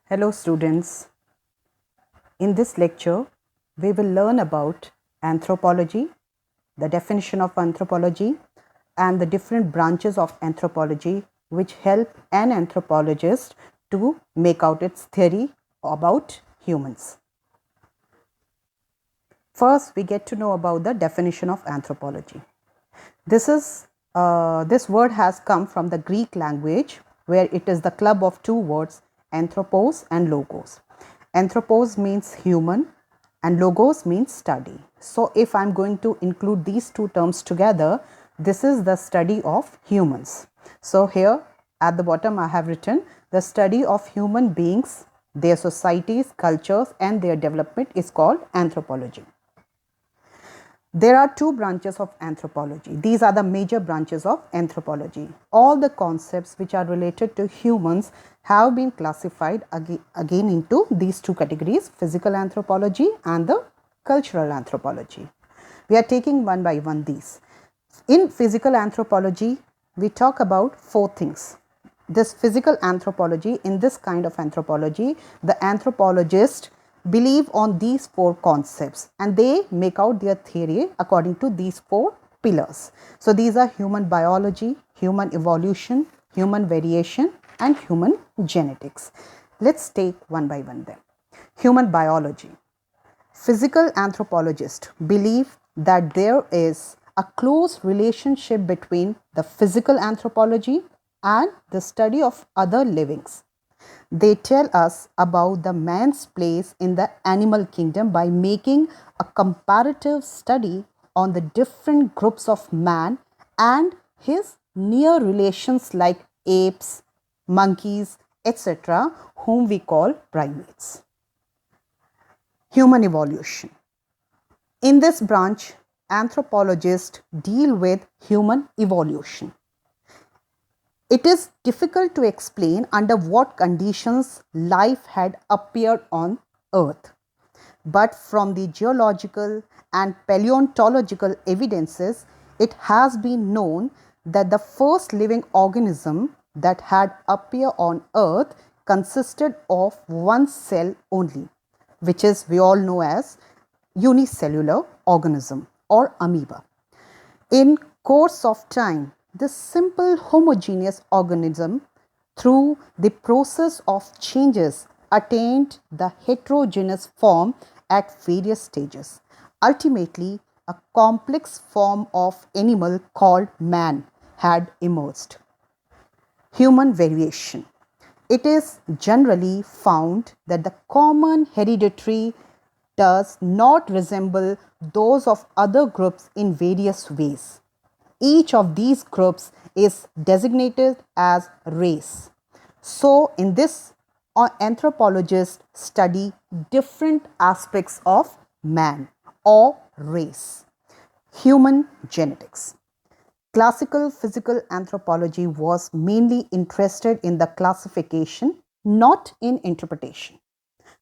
Hello students, in this lecture we will learn about anthropology, the definition of anthropology and the different branches of anthropology which help an anthropologist to make out its theory about humans. First we get to know about the definition of anthropology. This word has come from the Greek language where it is the club of two words anthropos and logos. Anthropos means human and logos means study. So if I am going to include these two terms together, this is the study of humans. So here at the bottom I have written the study of human beings, their societies, cultures and their development is called anthropology. There are two branches of anthropology. These are the major branches of anthropology. All the concepts which are related to humans have been classified again into these two categories, physical anthropology and the cultural anthropology. We are taking one by one these. In physical anthropology, we talk about four things. This physical anthropology, in this kind of anthropology, the anthropologist believe on these four concepts and they make out their theory according to these four pillars. So these are human biology, human evolution, human variation and human genetics. Let's take one by one them. Human biology. Physical anthropologists believe that there is a close relationship between the physical anthropology and the study of other livings. They tell us about the man's place in the animal kingdom by making a comparative study on the different groups of man and his near relations like apes, monkeys, etc., whom we call primates. Human evolution. In this branch, anthropologists deal with human evolution. It is difficult to explain under what conditions life had appeared on Earth. But from the geological and paleontological evidences, it has been known that the first living organism that had appeared on Earth consisted of one cell only, which is we all know as unicellular organism or amoeba. In course of time, this simple homogeneous organism through the process of changes attained the heterogeneous form at various stages. Ultimately, a complex form of animal called man had emerged. Human variation. It is generally found that the common hereditary does not resemble those of other groups in various ways. Each of these groups is designated as race. So, in this, anthropologists study different aspects of man or race. Human genetics. Classical physical anthropology was mainly interested in the classification, not in interpretation.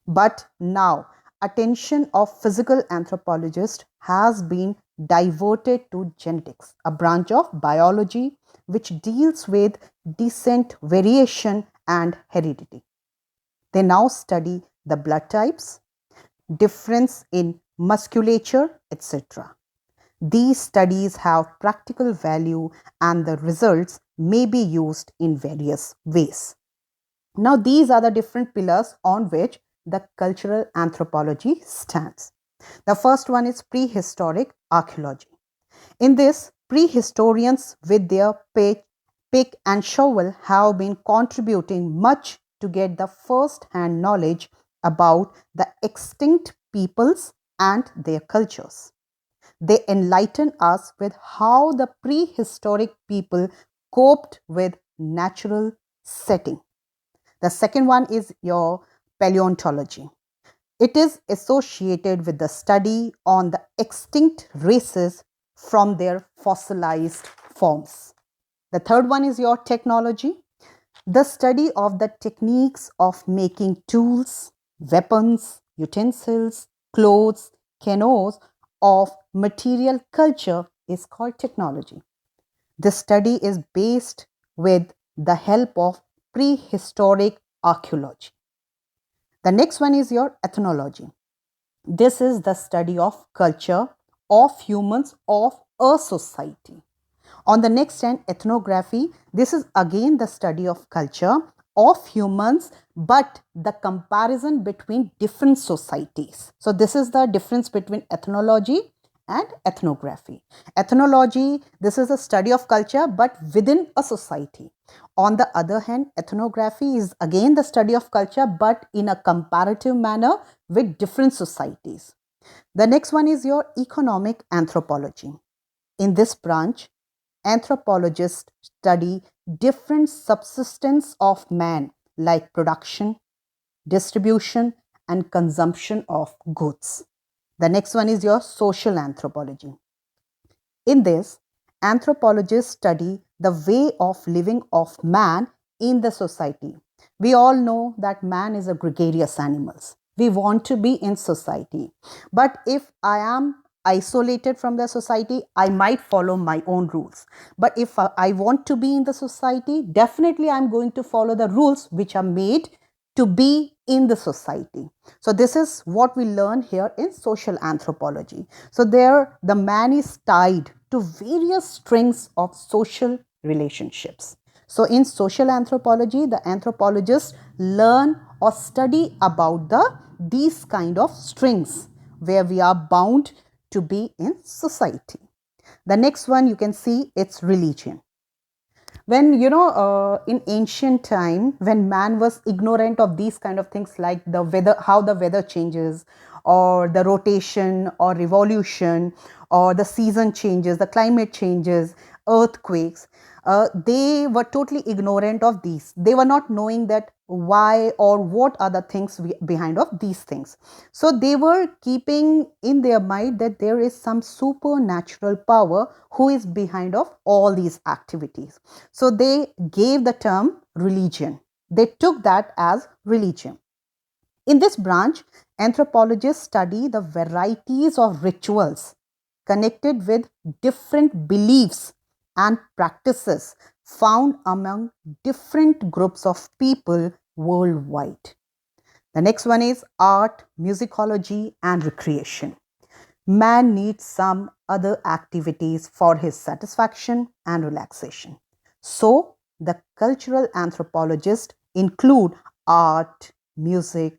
But now, attention of physical anthropologists has been diverted to genetics, a branch of biology which deals with descent, variation, and heredity. They now study the blood types, difference in musculature, etc. These studies have practical value and the results may be used in various ways. Now, these are the different pillars on which the cultural anthropology stands. The first one is prehistoric archaeology. In this, prehistorians with their pick and shovel have been contributing much to get the first hand knowledge about the extinct peoples and their cultures. They enlighten us with how the prehistoric people coped with natural setting. The second one is your paleontology. It is associated with the study on the extinct races from their fossilized forms. The third one is your technology. The study of the techniques of making tools, weapons, utensils, clothes, canoes of material culture is called technology. This study is based with the help of prehistoric archaeology. The next one is your ethnology. This is the study of culture, of humans, of a society. On the next hand, ethnography, this is again the study of culture, of humans, but the comparison between different societies. So this is the difference between ethnology and ethnography. Ethnology, this is a study of culture, but within a society. On the other hand, ethnography is again the study of culture, but in a comparative manner with different societies. The next one is your economic anthropology. In this branch, anthropologists study different subsistence of man, like production, distribution, and consumption of goods. The next one is your social anthropology. In this, anthropologists study the way of living of man in the society. We all know that man is a gregarious animal. We want to be in society. But if I am isolated from the society, I might follow my own rules. But if I want to be in the society, definitely I'm going to follow the rules which are made to be in the society. So this is what we learn here in social anthropology. So there the man is tied to various strings of social relationships. So in social anthropology, the anthropologists learn or study about these kind of strings where we are bound to be in society. The next one you can see, it's religion. When in ancient time, when man was ignorant of these kind of things like the weather, how the weather changes, or the rotation or revolution, or the season changes, the climate changes, earthquakes, they were totally ignorant of these. They were not knowing that why or what are the things behind of these things. So they were keeping in their mind that there is some supernatural power who is behind of all these activities. So they gave the term religion. They took that as religion. In this branch, anthropologists study the varieties of rituals connected with different beliefs and practices found among different groups of people worldwide. The next one is art, musicology, and recreation. Man needs some other activities for his satisfaction and relaxation. So, the cultural anthropologists include art, music,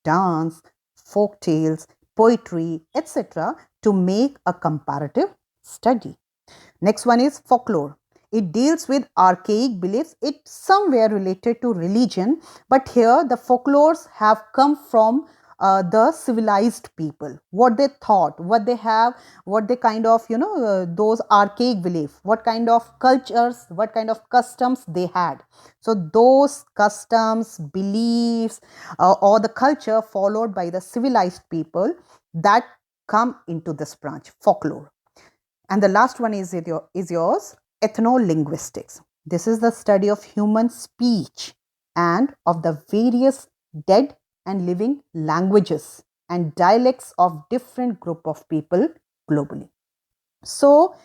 dance, folk tales, poetry, etc. to make a comparative study. Next one is folklore. It deals with archaic beliefs. It's somewhere related to religion, but here the folklores have come from the civilized people, what they thought, what they have, what they kind of, those archaic beliefs, what kind of cultures, what kind of customs they had. So those customs, beliefs, or the culture followed by the civilized people, that come into this branch, folklore. And the last one is yours, ethnolinguistics. This is the study of human speech and of the various dead and living languages and dialects of different group of people globally. So,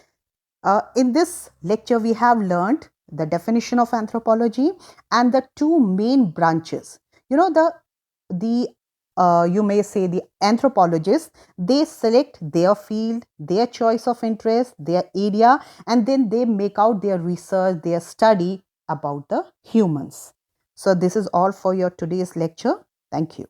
in this lecture, we have learned the definition of anthropology and the two main branches. The you may say the anthropologists, they select their field, their choice of interest, their area, and then they make out their research, their study about the humans. So this is all for your today's lecture. Thank you.